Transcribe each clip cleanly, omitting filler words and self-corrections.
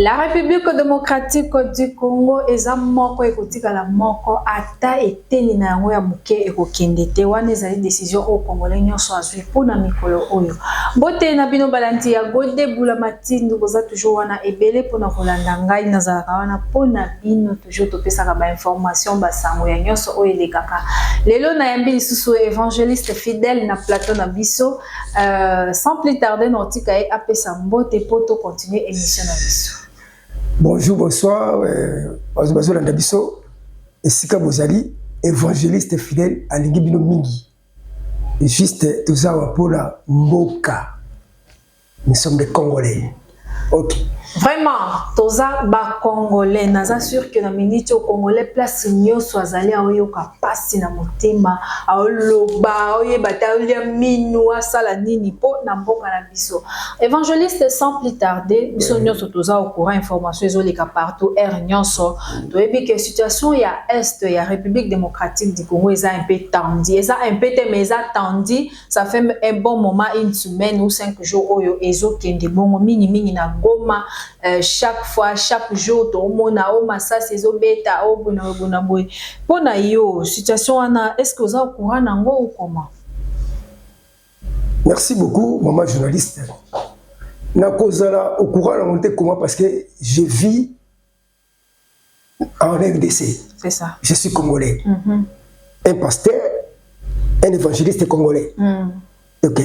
La République démocratique du Congo eza moko ekotika la moko ata eteni na yango ya muke ekokende te wana ezali décision au Congolais nyonso azwi mpona mikolo oyo. Mbote na bino balanti ya Godé Bula Matindu koza toujours wana ebele mpona kolanda ngai nazalaka wana mpona bino toujours topesaka ba information basango ya nyonso oyo elekaka. Lelo na yambi lisusu évangéliste fidèle na plateau na biso sans plus tarder notika e apesa mbote poto continuer émission na biso. Bonjour, bonsoir, bonjour Landabiso, et Sika Bozali, évangéliste fidèle à l'Ingibino Mingi. Et juste tout ça pour la Mboka. Nous sommes des Congolais. Ok. Vraiment, toza ba Congolais, naza sûr que na minute au Congolais place nyoso azali aoyoka pasi na motema, aoloba, oyebata olia minu asala nini po na mboka na biso. Évangéliste sans plus tarder, biso nyoso toza au courant information ezoleka partout air nyonso. Toyebi que situation ya est ya République démocratique du Congo eza un peu tendue, eza un peu mais eza tendu, ça fait un bon moment, une semaine ou 5 jours oyo ezo kende bongo mingi na Goma. Chaque fois, chaque jour, tout le monde a massa saison bêta au bonaboy. Pour na yo situation ana, est-ce que vous êtes au courant nango ou comment? Merci beaucoup, maman journaliste. Na kozala au courant nango comment parce que je vis en RDC. C'est ça. Je suis congolais. Un pasteur, un évangéliste congolais. Ok.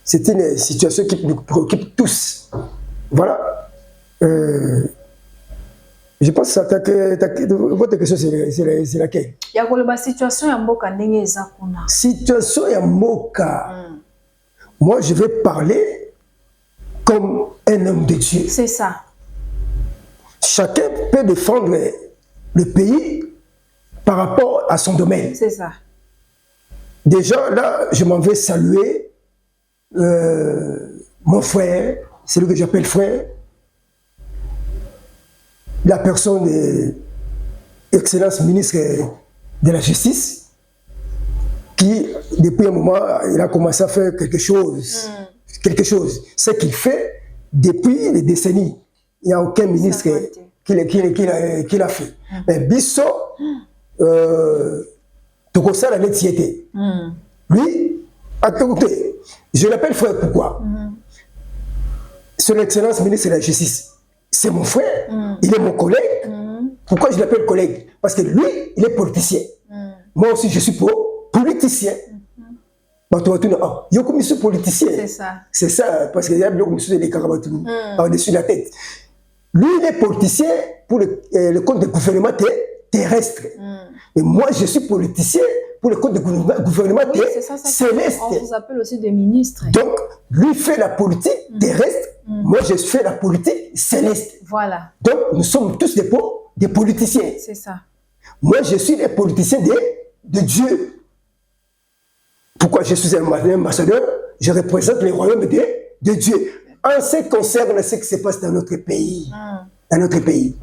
C'est une situation qui nous préoccupe tous. Voilà. Je pense que votre question c'est laquelle? Il y a la situation ya mboka ndenge eza kuna. Situation ya mboka. Moi je vais parler comme un homme de Dieu. C'est ça. Chacun peut défendre le pays par rapport à son domaine. C'est ça. Déjà là, je m'en vais saluer mon frère, celui que j'appelle frère, la personne de l'excellence ministre de la Justice, qui, depuis un moment, il a commencé à faire quelque chose. Quelque chose. Ce qu'il fait depuis des décennies. Il n'y a aucun ministre qui l'a fait. Mais Bisso, Tokosa la netiété. Lui, écoutez, je l'appelle frère pourquoi? Son excellence ministre de la Justice. C'est mon frère, il est mon collègue. Pourquoi je l'appelle collègue? Parce que lui, il est politicien. Moi aussi, je suis politicien. Je suis politicien. C'est ça. C'est ça, parce qu'il y a des carabatoum par-dessus la tête. Lui, il est politicien pour le compte du gouvernement terrestre. Mais moi, je suis politicien pour le compte du gouvernement céleste. On vous appelle aussi des ministres. Donc, lui fait la politique terrestre. Moi, je fais la politique céleste. Voilà. Donc, nous sommes tous des politiciens. C'est ça. Moi, je suis un politicien de Dieu. Pourquoi je suis un ambassadeur? Je représente les royaumes de Dieu. En ce qui concerne ce qui se passe dans notre pays. Dans notre pays.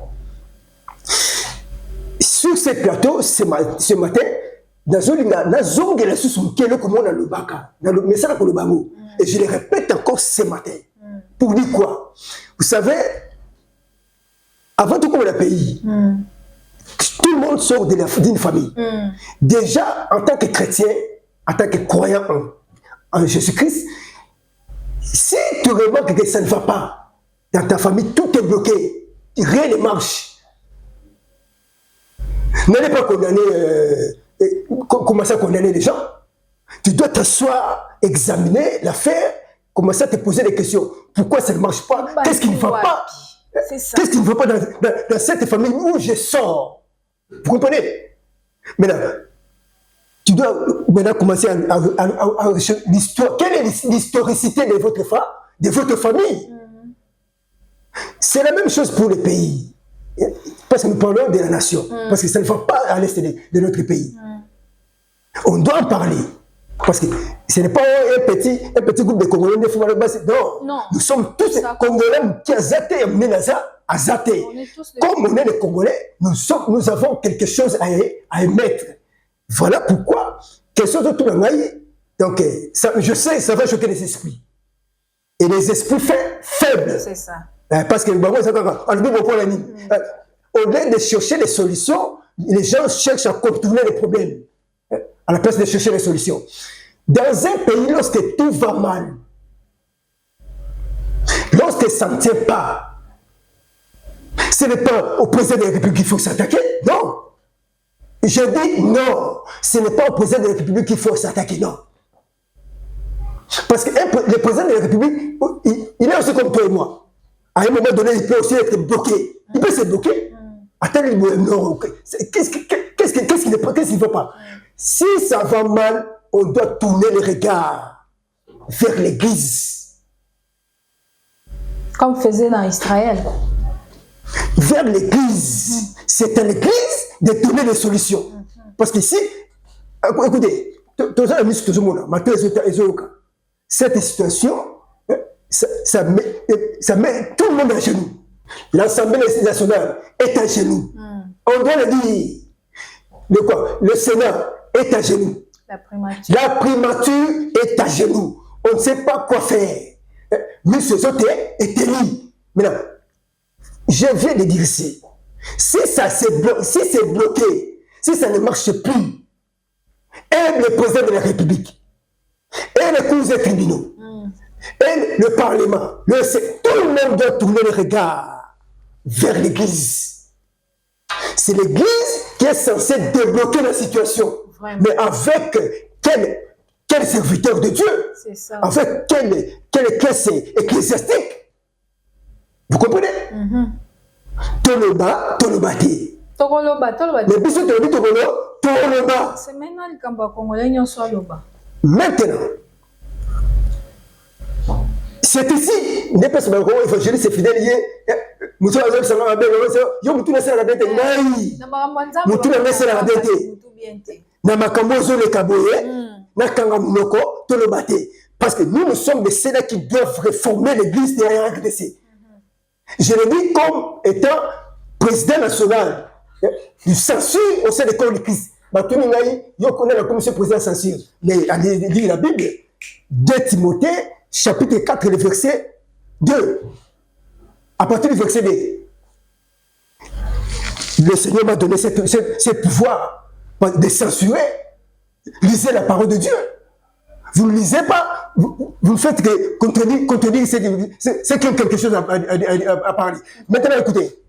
Sur ce plateau, ce matin, et je le répète encore ce matin. Pour dire quoi? Vous savez, avant tout comme le pays, tout le monde sort d'une famille. Déjà, en tant que chrétien, en tant que croyant en Jésus-Christ, si tu remarques que ça ne va pas dans ta famille, tout est bloqué, rien ne marche. N'allez pas condamner, commencer à condamner les gens. Tu dois t'asseoir, examiner l'affaire, commencer à te poser des questions. Pourquoi ça ne marche pas? Qu'est-ce qui ne va pas? Qu'est-ce qui ne va pas dans cette famille où je sors? Vous comprenez? Maintenant, tu dois maintenant commencer à l'histoire. Quelle est l'historicité de votre famille? C'est la même chose pour le pays. Parce que nous parlons de la nation. Parce que ça ne va pas à l'est de notre pays. On doit en parler. Parce que ce n'est pas un petit groupe de Congolais. Non. Nous sommes tous Congolais qui ont zaté à zaté. Comme on est les Congolais, nous avons quelque chose à émettre. Voilà pourquoi, question de tout le monde, donc ça, je sais, ça va choquer les esprits. Et les esprits faibles. C'est ça. Parce que au lieu de chercher des solutions, les gens cherchent à contourner les problèmes à la place de chercher les solutions. Dans un pays, lorsque tout va mal, lorsque ça ne tient pas, ce n'est pas au président de la République qu'il faut s'attaquer, non. Je dis non, ce n'est pas au président de la République qu'il faut s'attaquer, non. Parce que le président de la République, il est aussi comme toi et moi. À un moment donné, il peut aussi être bloqué. Il peut se bloquer. Attends, non, qu'est-ce qu'il ne faut pas? Si ça va mal, on doit tourner les regards vers l'église. Comme faisait dans Israël. Vers l'église. C'est à l'église de donner des solutions. Parce qu'ici, écoutez, cette situation, ça met tout le monde à genoux. L'Assemblée nationale est à genoux. On doit le dire. Le Sénat est à genoux. La primature est à genoux. On ne sait pas quoi faire. Mais ce autres est élu. Maintenant, je viens de dire ici, si c'est bloqué, si ça ne marche plus, et le président de la République, et les cours et tribunaux, et le Parlement, tout le monde doit tourner le regard vers l'Église. C'est l'Église qui est censée débloquer la situation. Vraiment. Mais avec quel serviteur de Dieu? C'est ça. Avec quelle classe ecclésiastique? Vous comprenez? Toloba, tolobate. Mais puis toloba. C'est maintenant le Kamba Congolais, nous sommes là. Maintenant, c'est ici, il n'est pas seulement évangéliste, c'est fidèle. Nous sommes là, nous sommes là, parce que nous sommes des sénats qui doivent réformer l'église de la RDC. Je le dis comme étant président national du censure au sein de corps de Christ. Je connais la commission président censure. Mais allez lire la Bible. 2 Timothée, chapitre 4, le verset 2. À partir du verset 2. Le Seigneur m'a donné ce pouvoir de censurer. Lisez la parole de Dieu. Vous ne lisez pas, vous ne faites que contenir c'est quelque chose à parler. Maintenant, écoutez.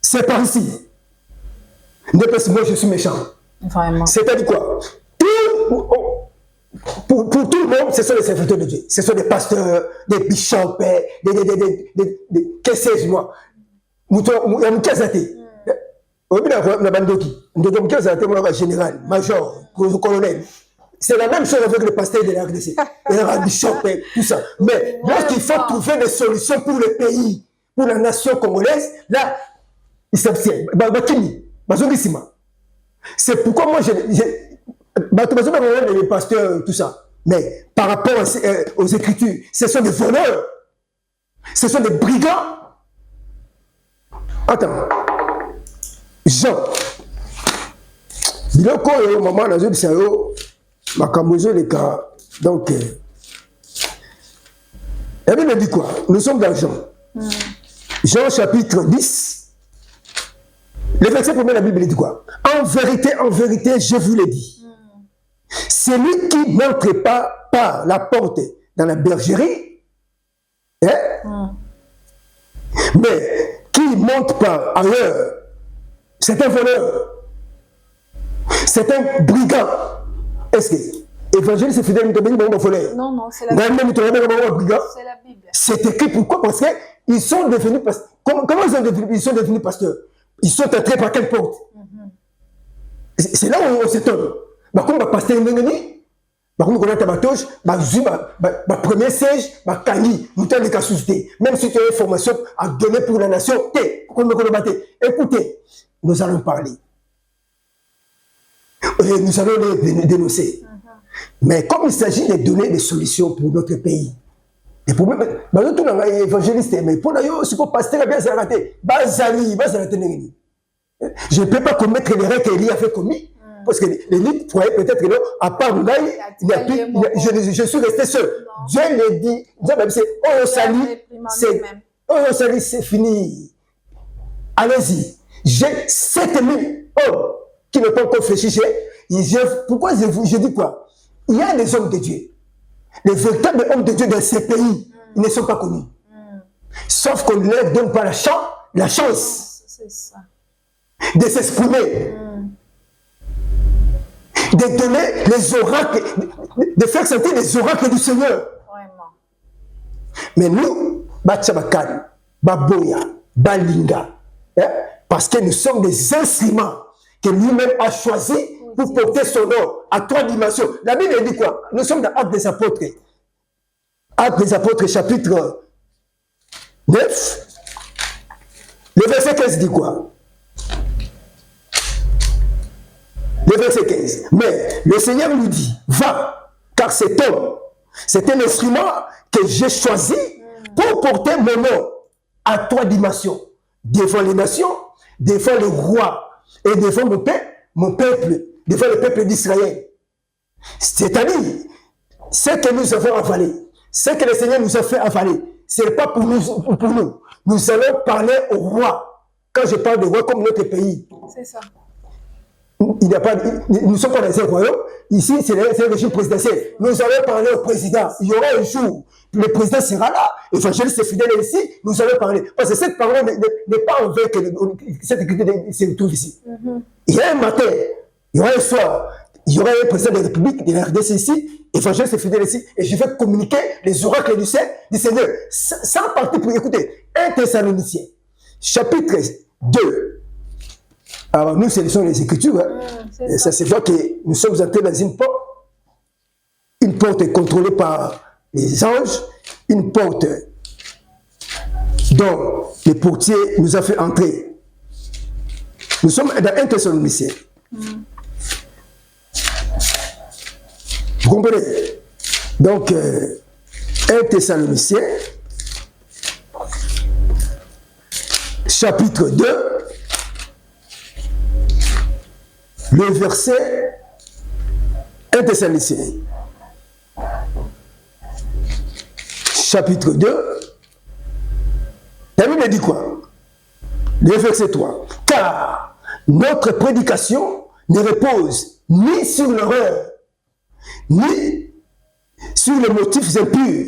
C'est par ici. Ne pas moi je suis méchant. Vraiment. C'est-à-dire quoi? Pour tout le monde, ce sont les serviteurs de Dieu. Ce sont des pasteurs, des bishops, que sais-je moi. Général, major, colonel. C'est la même chose avec le pasteur de la RDC. Le bishop, tout ça. Mais lorsqu'il faut trouver des solutions pour le pays, pour la nation congolaise, là, il s'abstient. C'est pourquoi moi, les pasteurs, tout ça. Mais par rapport aux Écritures, ce sont des voleurs. Ce sont des brigands. Attends. Jean. Donc, au moment où donc, la Bible dit quoi? Nous sommes dans Jean. Jean chapitre 10. Le verset premier de la Bible dit quoi? En vérité, je vous l'ai dit. Celui qui n'entre pas par la porte dans la bergerie, mais qui monte par ailleurs, c'est un voleur. C'est un brigand. Est-ce que l'évangile c'est fidèle? Non, non, c'est la Bible. C'est la Bible. C'est écrit pourquoi? Parce qu'ils sont devenus pasteurs. Comment ils sont devenus pasteurs? Ils sont entrés par quelle porte? C'est là où on s'étonne. Comme pasteur Ndengeni, comme on a tabatoche, premier siège, même si tu as une formation à donner pour la nation, écoutez, nous allons parler. Et nous allons les dénoncer. Mais comme il s'agit de donner des solutions pour notre pays, les problèmes, évangéliste, mais pour nous, c'est pour pasteur bien s'arrêter. Je ne peux pas commettre l'erreur qu'Élie avait commis. parce que l'élite croyait peut-être que non, à part Ngaï, je suis resté seul. Dieu le dit, Dieu même c'est, oh sali, c'est fini. Allez-y. J'ai 7000 hommes qui ne peuvent pas réfléchir. Pourquoi je dis quoi? Il y a des hommes de Dieu. Les véritables hommes de Dieu dans ces pays, ils ne sont pas connus. Sauf qu'on ne leur donne pas la chance de s'exprimer, de donner les oracles, de faire sentir les oracles du Seigneur. Vraiment. Mais nous, Batchabakan, Baboya, Balinga, parce que nous sommes des instruments que lui-même a choisis pour porter son nom à 3 dimensions. La Bible dit quoi? Nous sommes dans Actes des Apôtres. Actes des Apôtres, chapitre 9. Le verset 15 dit quoi? Le verset 15. Mais le Seigneur nous dit, va, car cet homme, c'est un instrument que j'ai choisi pour porter mon nom à 3 dimensions. Devant les nations, devant le roi et devant mon peuple, devant le peuple d'Israël. C'est-à-dire, ce que nous avons avalé, ce que le Seigneur nous a fait avaler, ce n'est pas pour nous. Nous allons parler au roi. Quand je parle de roi comme notre pays, c'est ça. Il n'y a pas, nous ne sommes pas dans un royaume. Ici, c'est un régime présidentiel. Nous allons parler au président. Il y aura un jour, le président sera là. Évangéliste fidèle ici, nous allons parler. Parce que cette parole n'est pas envers que cette écriture se trouve ici. Il y a un matin, il y aura un soir, il y aura un président de la République, de la RDC ici, évangéliste fidèle ici, et je vais communiquer les oracles du Seigneur. Sans partir pour écouter. 1 Thessaloniciens, chapitre 2. Alors nous sélectionnons les Écritures, et ça se voit que nous sommes entrés dans une porte est contrôlée par les anges, une porte dont le portier nous a fait entrer. Nous sommes dans 1 Thessaloniciens. Vous comprenez? Donc, 1 Thessaloniciens, chapitre 2, le verset 1 Thessaloniciens, chapitre 2, la Bible dit quoi? Le verset 3. Car notre prédication ne repose ni sur l'horreur, ni sur les motifs impurs,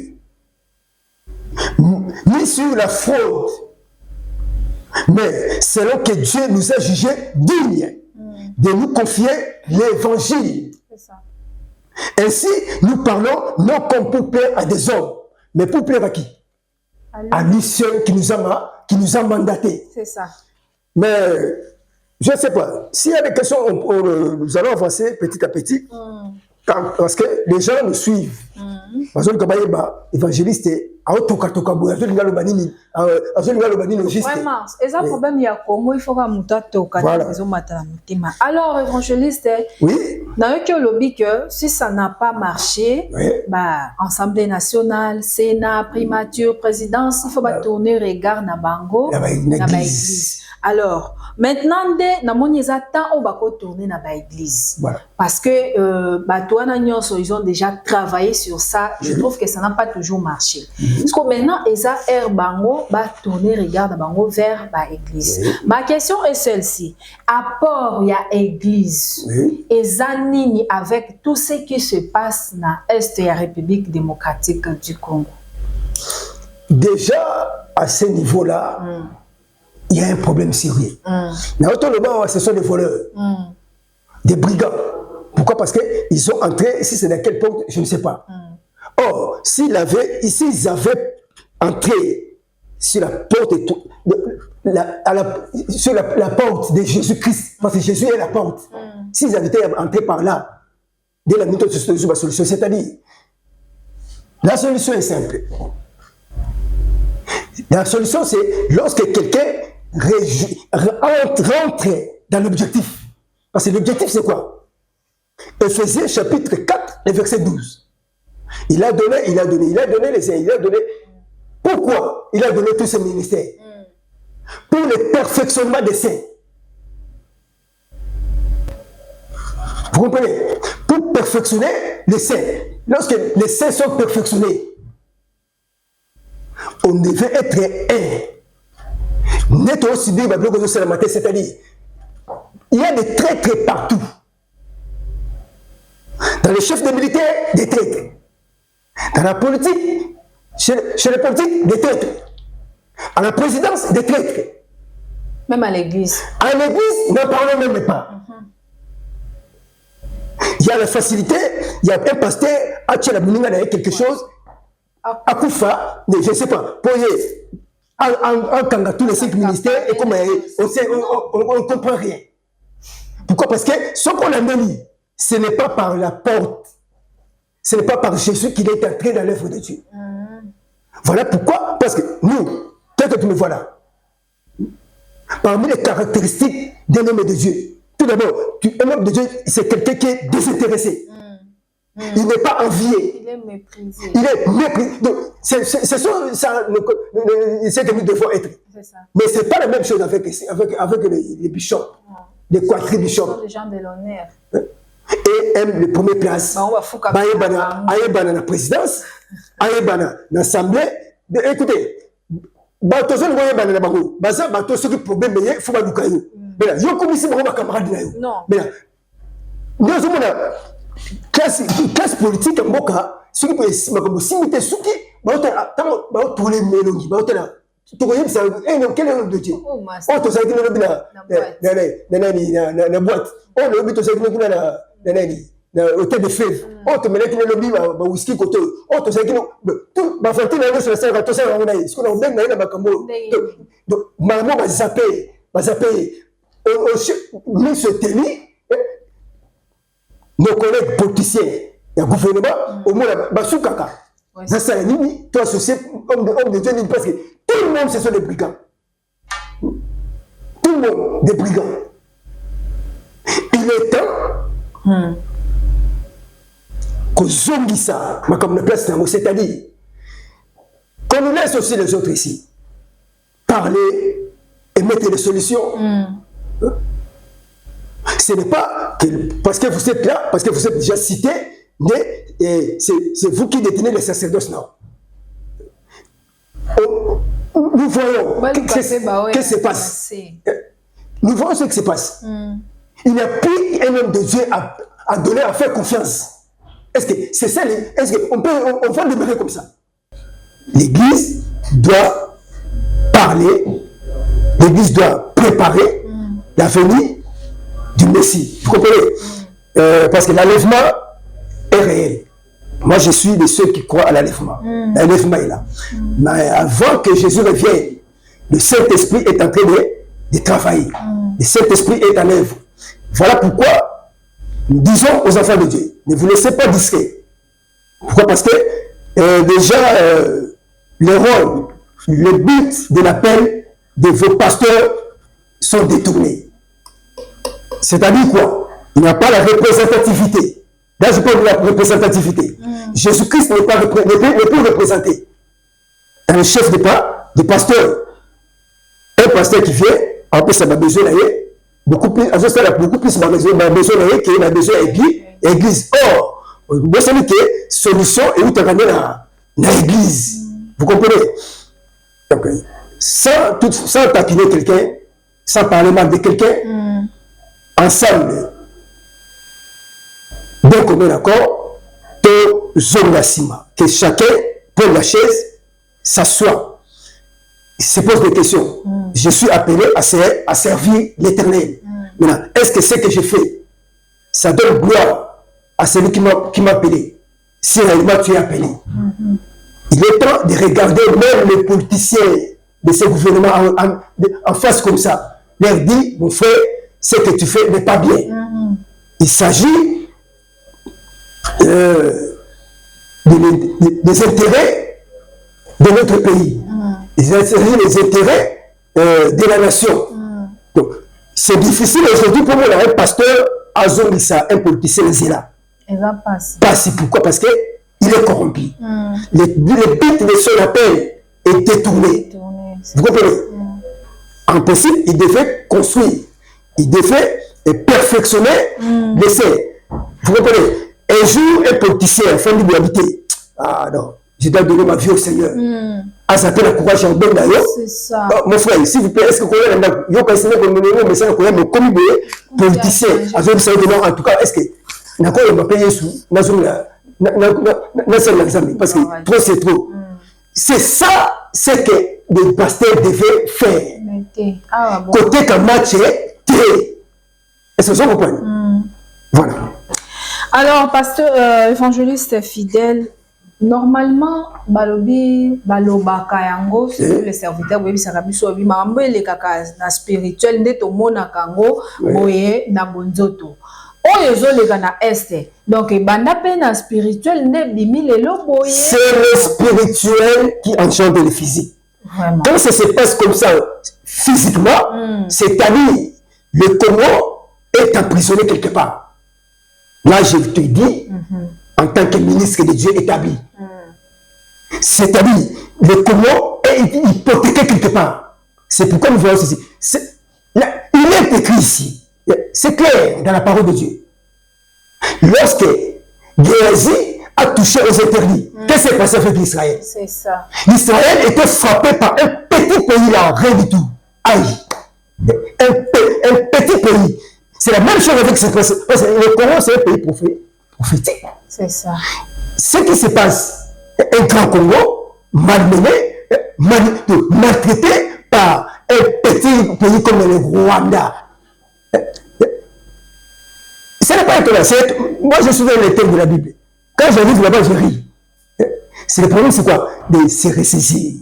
ni sur la fraude, mais selon que Dieu nous a jugés dignes de nous confier l'évangile. Ainsi, nous parlons non comme pour plaire à des hommes, mais pour plaire à qui? À lui seul qui nous a mandatés. C'est ça. Mais je ne sais pas. S'il y a des questions, nous allons avancer petit à petit. Parce que les gens nous suivent. Parce que évangéliste, vraiment, et ça problème il y a Congo, il faut que alors évangéliste, oui, dans le lobby que si ça n'a pas marché, bah Assemblée nationale, Sénat, primature, présidence, il faut pas tourner regard na bango, na église. Alors maintenant dès na moniza temps on va tourner na église. Parce que ils ont déjà travaillé sur ça. Je trouve que ça n'a pas toujours marché. Parce que maintenant, Eza Air Bango va tourner, regarde Bango vers l'église. Ma question est celle-ci. Apport, il y a église. Eza Nini avec tout ce qui se passe dans l'Est de la République démocratique du Congo. Déjà, à ce niveau-là, il y a un problème sérieux. Ce sont des voleurs, des brigands. Pourquoi? Parce qu'ils sont entrés, si c'est dans quelle porte, je ne sais pas. Or, s'ils avaient entré sur la porte, sur la porte de Jésus-Christ, parce que Jésus est la porte, s'ils avaient été entrés par là, dès la minute de la solution, c'est-à-dire, la solution est simple. La solution, c'est lorsque quelqu'un rentre dans l'objectif. Parce que l'objectif, c'est quoi? Éphésiens chapitre 4, le verset 12. Il a donné les saints, il a donné. Pourquoi il a donné tous ces ministères? Pour le perfectionnement des saints. Vous comprenez? Pour perfectionner les saints. Lorsque les saints sont perfectionnés, on devait être un. Net aussi bien, c'est-à-dire, il y a des traîtres partout. Dans les chefs des militaires, des traîtres. Dans la politique, chez les politiques, des traîtres. À la présidence, des traîtres. Même à l'église. À l'église, n'en parlons même pas. Il y a la facilité, il y a un pasteur, à quelque chose, à Koufa, je ne sais pas, pour en Kanga, tous les 5 ministères, et comme on ne comprend rien. Pourquoi? Parce que ce qu'on a mis, ce n'est pas par la porte, ce n'est pas par Jésus qu'il est entré dans l'œuvre de Dieu. Voilà pourquoi, parce que nous, peut-être que tu me vois là, parmi les caractéristiques d'un homme de Dieu, tout d'abord, un homme de Dieu, c'est quelqu'un qui est désintéressé. Il n'est pas envié. Il est méprisé. Il est méprisé. Donc, c'est ça que nous devons être. Ça. Mais ce n'est pas la même chose avec les bishops, les quadri-bishops. Les gens de l'honneur. Et aiment les premières places. Aïebana la présidence, Aïebana l'assemblée. Écoutez, bateau seul voyez bana na bango baza bateau ceux qui problème mais faut pas duka yo mais là yo comme ici bango ba camarade na yo mais là nous sommes na classe politique mboka ceux qui peut makombo simité suki ba ota tango ba otole melongi ba ota na to ko yebisa non quel est le Dieu oh to ça qui no na boîte oh le but to ça qui no na hôtel de fèves autre mais qui le lobby ba whisky côté autre c'est qui tout ba fontaine na sur la scène to ça on a ce qu'on a bien na ba kambo donc maman ba zapper mais ce tenir nos collègues politiciens et gouvernement au moins ba soukaka ça c'est nini toi associé homme de Dieu parce que tout le monde ce sont des brigands tout le monde des brigands il est temps Kozongisa, comme le place, c'est-à-dire qu'on nous laisse aussi les autres ici parler et mettre des solutions. Ce n'est pas parce que vous êtes là, parce que vous êtes déjà cité, mais c'est vous qui détenez les sacerdoces, non. Nous voyons qu'est-ce qui se passe. Nous voyons ce qui se passe. Il n'y a plus un homme de Dieu à donner, à faire confiance. Est-ce que c'est ça? Est-ce qu'on va demeurer comme ça? L'Église doit parler, l'Église doit préparer la venue du Messie. Vous comprenez? Parce que l'enlèvement est réel. Moi, je suis de ceux qui croient à l'enlèvement. L'enlèvement est là. Mais avant que Jésus revienne, le Saint-Esprit est en train de travailler. Le Saint-Esprit est en œuvre. Voilà pourquoi nous disons aux enfants de Dieu, ne vous laissez pas discret. Pourquoi? Parce que déjà, le rôle, le but de l'appel de vos pasteurs sont détournés. C'est-à-dire quoi? Il n'y a pas la représentativité. Là, je parle de la représentativité. Jésus-Christ n'est pas représenté. Un chef de pasteur, un pasteur qui vient, en plus, ça m'a besoin d'aller. Beaucoup plus ma besoin que la besoin église. Or, vous savez que solution est où tu as gagné l'église. Vous comprenez? Donc, sans taquiner quelqu'un, sans parler mal de quelqu'un, ensemble, d'un commun accord, que chacun prenne la chaise, s'assoit, se pose des questions. Je suis appelé à servir l'Éternel. Maintenant, est-ce que ce que je fais, ça donne gloire à celui qui m'a appelé? Si réellement tu es appelé. Il est temps de regarder même les politiciens de ce gouvernement en face comme ça. Leur dit, mon frère, ce que tu fais n'est pas bien. Il s'agit des intérêts de notre pays. Il s'agit des intérêts de la nation. Donc, c'est difficile aujourd'hui pour moi, un pasteur, un politicien, il va passer. Pourquoi? Parce qu'il est corrompu. Le but de son appel est détourné. Vous comprenez? En principe, il devait construire, il devait perfectionner l'essai. Vous comprenez? Un jour, un politicien, fin de l'habiter. Ah non, je dois donner ma vie au Seigneur. Ah, ça peut le courage en bon d'ailleurs. C'est ça. Mon frère, s'il vous plaît, est-ce que vous connaissez le message que vous comme politicien, en tout cas, est-ce que d'accord, il m'a payé sous, parce que trop c'est trop. C'est ça, c'est que les pasteurs devaient faire. Ah, bon. Côté qu'un match est. Est-ce que vous comprenez? Voilà. Alors, pasteur évangéliste fidèle, normalement, balobi balobaka yango sur les serviteurs boyebi sakabiso obi makambo elekaka na spirituel nde tomona kango boye na bonzoto. Oyo ezoleka na este. Donc banda pe na spirituel nde bimi lelo boye. C'est le spirituel qui enchante le physique. Vraiment. Quand ça se passe comme ça physiquement, c'est-à-dire le Congo est emprisonné quelque part. Là, je te dis, en tant que ministre de Dieu établi, c'est-à-dire le Congo est hypothéqué quelque part. C'est pourquoi nous voyons ceci. Il est écrit ici, c'est clair dans la parole de Dieu. Lorsque Géasi a touché aux interdits, qu'est-ce qui s'est passé avec l'Israël? C'est ça. L'Israël était frappé par un petit pays là, rien du tout. Aïe. Un petit pays. C'est la même chose avec ce parce que le Congo, c'est un pays prophétique. C'est ça. Ce qui se passe, un grand Congo, malmené, maltraité par un petit pays comme le Rwanda. Ce n'est pas étonnant. Moi, je suis dans les thèmes de la Bible. Quand j'arrive là-bas, je ris. C'est le problème, c'est quoi? De se ressaisir,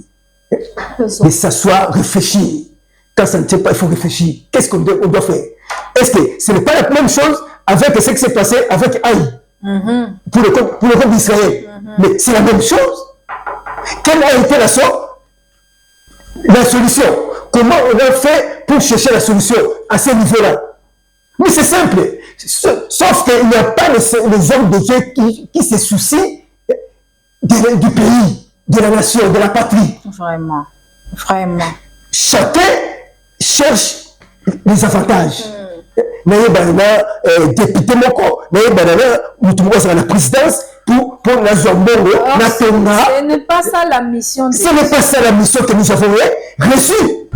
de s'asseoir, réfléchir. Quand ça ne tient pas, il faut réfléchir. Qu'est-ce qu'on doit faire? Est-ce que ce n'est pas la même chose avec ce qui s'est passé avec Haï pour le peuple d'Israël? Mais c'est la même chose. Quelle a été la solution? Comment on a fait pour chercher la solution à ce niveau-là? Mais c'est simple. Sauf qu'il n'y a pas les hommes de Dieu qui se soucient du pays, de la nation, de la patrie. Vraiment. Vraiment. Chacun cherche les avantages. Naye banana député moko, naye banana mutumwa sur la présidence pour la zombongo, na tonga. Ce n'est pas ça la mission. Ce n'est pas ça la mission que nous avons reçue.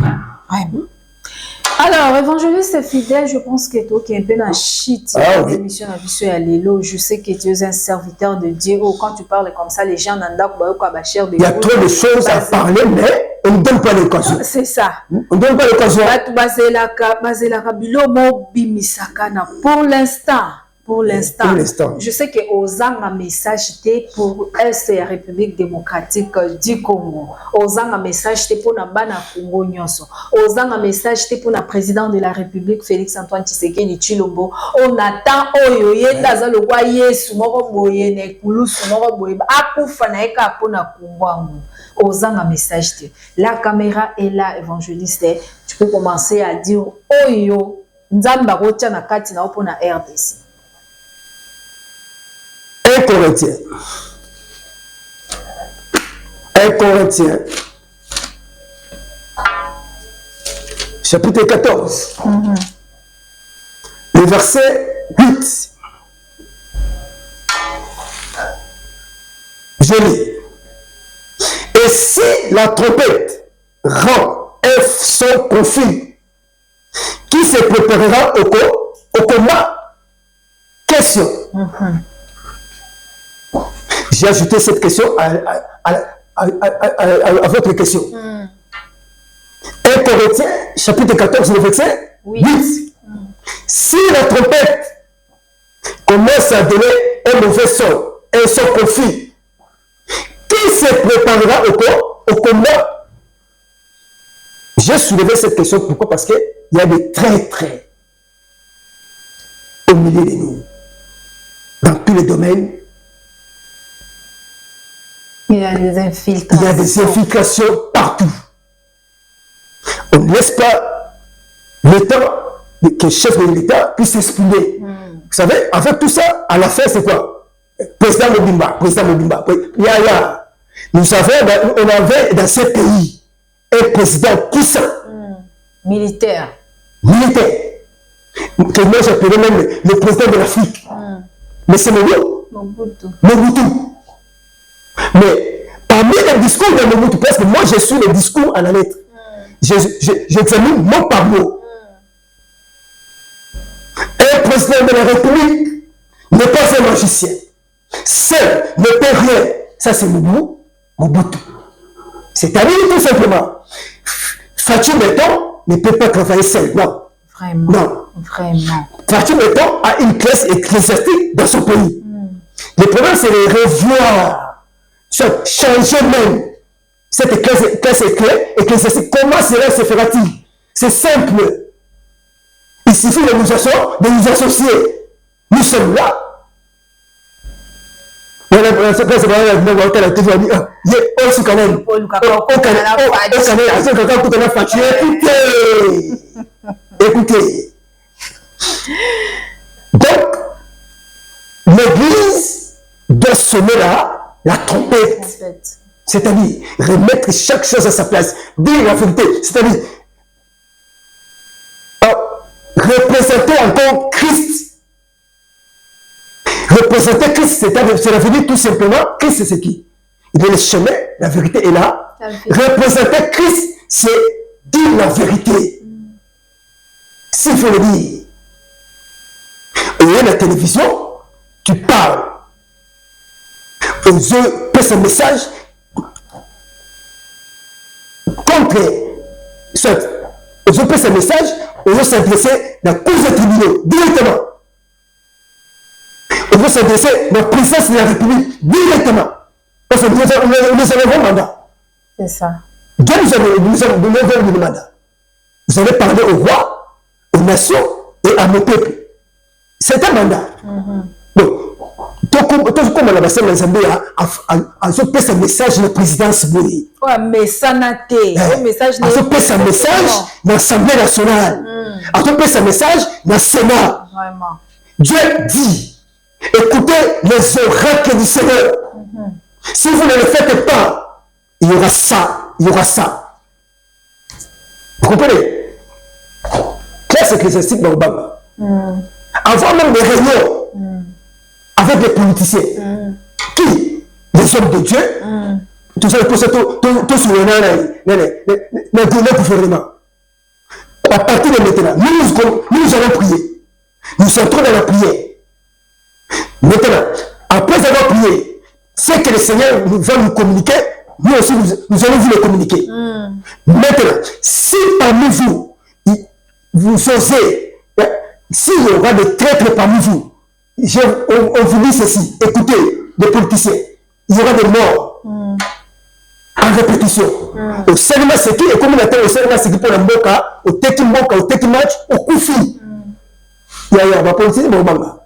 Alors, évangéliste fidèle, je pense que toi qui es un peu dans shit, l'émission à Vissou et à Lélo, je sais que tu es un serviteur de Dieu. Oh, quand tu parles comme ça, les gens n'entendent pas quoi, il y a trop de choses à parler, mais on ne donne pas l'occasion. C'est ça. On ne donne pas l'occasion. Pour l'instant, je sais que Ozanga message était pour Est République démocratique du Congo. Ozanga message était pour Nabana Congo Nyonso. Ozanga message était pour le président de la République Félix Antoine Tshisekedi Tshilombo. On attend Oyo Yenda le roi Yesu moko boye ne kulusu moko boye akufa na eka pona Congo. Ozanga message te. La caméra est là, évangéliste. Tu peux commencer à dire Oyo Nzamba rotia na kati na opona RDC. 1 Corinthiens, chapitre 14, le verset 8. Je lis. Et si la trompette rend un son confus, qui se préparera au combat? Question. J'ai ajouté cette question à votre question. 1 Corinthiens, chapitre 14, le verset 8. Si la trompette commence à donner un mauvais son, un son confus, qui se préparera au combat? J'ai soulevé cette question, pourquoi? Parce qu'il y a des traîtres au milieu de nous, dans tous les domaines. Il y a des infiltrations. Il y a des infiltrations partout. On ne laisse pas le temps que le chef de l'État puisse s'exprimer. Vous savez, avec tout ça, à la fin, c'est quoi? Président Mobimba, président Mobimba. Nous savons, on avait dans ce pays un président puissant. Militaire. Que moi j'appelais même le président de l'Afrique. Mais c'est Mobutu. Mais parmi les discours de Mobutu, parce que moi je suis le discours à la lettre, j'examine mot par mot. Un président de la République n'est pas un magicien. Seul ne peut rien. Ça c'est Mobutu. C'est-à-dire tout simplement, Fatou Béton ne peut pas travailler seul. Non. Vraiment. Non. Vraiment. Fatou Béton a une classe ecclésiastique dans son pays. Le problème c'est de revoir, changer même cette classe ecclésiastique. Comment cela se fera-t-il? C'est simple. Il suffit de nous associer. Nous sommes là. Écoutez. Donc, l'église doit sonner la trompette. C'est-à-dire remettre chaque chose à sa place. Dire la vérité. C'est-à-dire représenter encore Christ. Représenter Christ, c'est la vérité tout simplement. Christ, c'est qui? Il est le chemin, la vérité est là. Représenter Christ, c'est dire la vérité. S'il faut le dire. Et à la télévision, tu parles. Aux yeux, passe un message contre. Soit, aux yeux, passe un message, aux yeux s'adresser dans la cour des tribunaux, directement. On veut s'adresser à la présidence de la République directement. Parce que nous avons un mandat. C'est ça. Dieu nous avons le mandat. Vous allez parler au roi, aux nations et à nos peuples. C'est un mandat. Donc, tout comme on a passé les Zambie à se passer un message de la présidence. Oui, mais ça n'a pas message. À se passer un message dans l'Assemblée nationale. À se passer un message dans le Sénat. Vraiment. Dieu dit. Écoutez les oracles du Seigneur. Si vous ne le faites pas, il y aura ça, il y aura ça. Vous comprenez? Classe ecclésiastique dans Obama. Avant même des réunions avec les politiciens, qui? Les hommes de Dieu, tout ça, tout sur le gouvernement. À partir de maintenant, nous allons prier. Nous sommes dans la prière. Maintenant, après avoir prié, ce que le Seigneur va nous communiquer, nous aussi, nous allons vous le communiquer. Maintenant, si parmi vous, vous osez, s'il y aura des traîtres parmi vous, on vous dit ceci, écoutez, les politiciens, il y aura des morts en répétition. Au Seigneur, c'est qui, et comme on attend au Seigneur, c'est qui pour la Mboka, au Teki Mboka, au Teki Match, au Koufi. Il y a ma politique, mais au Banga.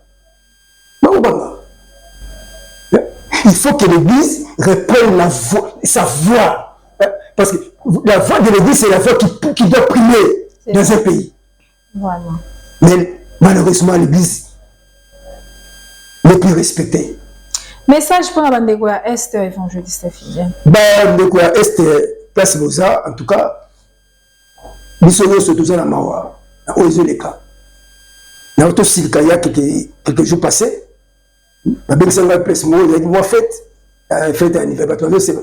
Il faut que l'Église reprenne sa voix. Parce que la voix de l'Église, c'est la voix qui doit primer dans un pays. Voilà. Mais malheureusement, l'Église n'est plus respectée. Message pour la bande de Est évangéliste fidèle. Bande de Est, place Moza, en tout cas, nous sommes tous dans la Mawa, dans les cas. Dans le Silkaya, quelques jours passés, la belle sangha presse moi il y a une fête anniversaire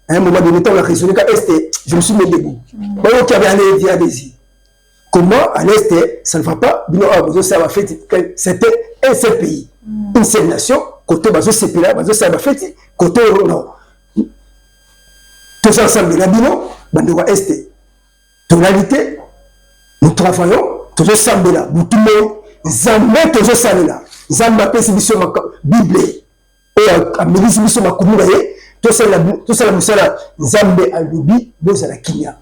à un moment donné on a raisonné qu'à Est je me suis mis debout bon qui avait allé dire des comment à l'Est ça ne va pas bien ça va fête c'était un seul pays une seule nation côté bazo sepela bazo ça va fête côté non tous ensemble la bino bande wa Est tonalité nous travaillons tous ensemble là tout le monde Zambé tous ensemble là Zamba pesi biso ma Bible et a milisi biso ma kumuna ye to sala musala Zambe alubi boza la kinya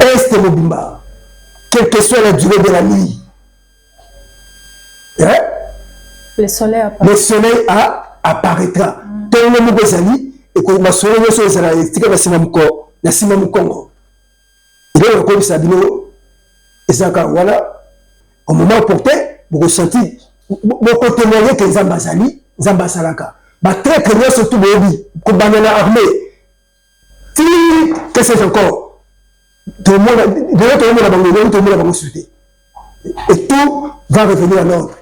Est mobimba quelle que soit la durée de la nuit le soleil apparaîtra tout le monde bezali et que ma soleil so ezala estika na sima mukongo il est reconnu sabino ezaka voilà au moment opportun, vous ressentez, vous témoignez que Zamba Zali, Zamba Salaka. Très très bien, surtout Bobi, comme banana armée. Qu'est-ce que c'est encore? Tout le monde a bangoné, tout le monde a bangoné. Et tout va revenir à l'ordre.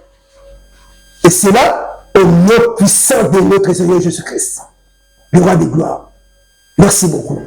Et c'est là, au nom puissant de notre Seigneur Jésus-Christ, le roi de gloire. Merci beaucoup.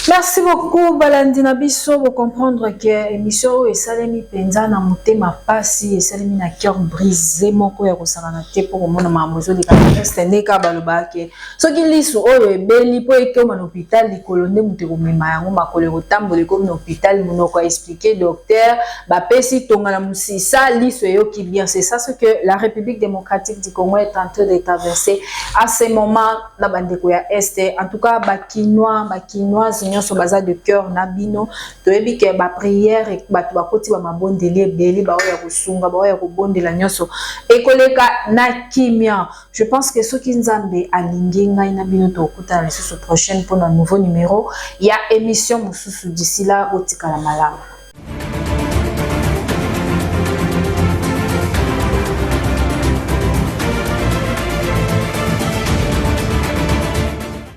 Merci beaucoup, Balandi Nabiso, pour comprendre que l'émission est salemi penza na motema pasi et salemi na cœur brisé moko ya kosala te pour mona mamozo de kapeste neka balobake. Soki lisu oyo ebeli po ekoma na hôpital likolonde mutu komema yango makolo kotambola comme na hôpital monoko expliquer docteur ba pesi tonga na musisa lisu eyoki bien. C'est ça ce que la République démocratique du Congo est en train de traverser à ce moment na bandeko ya Est. En tout cas, bakinoises nyonso baza de cœur na bino toyebi ke ba prière et bato bakoti ba mabondeli ebeli ba oya kosunga ba oya kobondela nyonso ekoleka na kimia. Je pense que soki nzambe alingi ngai na bino tokutana lisusu prochaine pour un nouveau numéro ya émission mosusu. D'ici là, otikala malamu.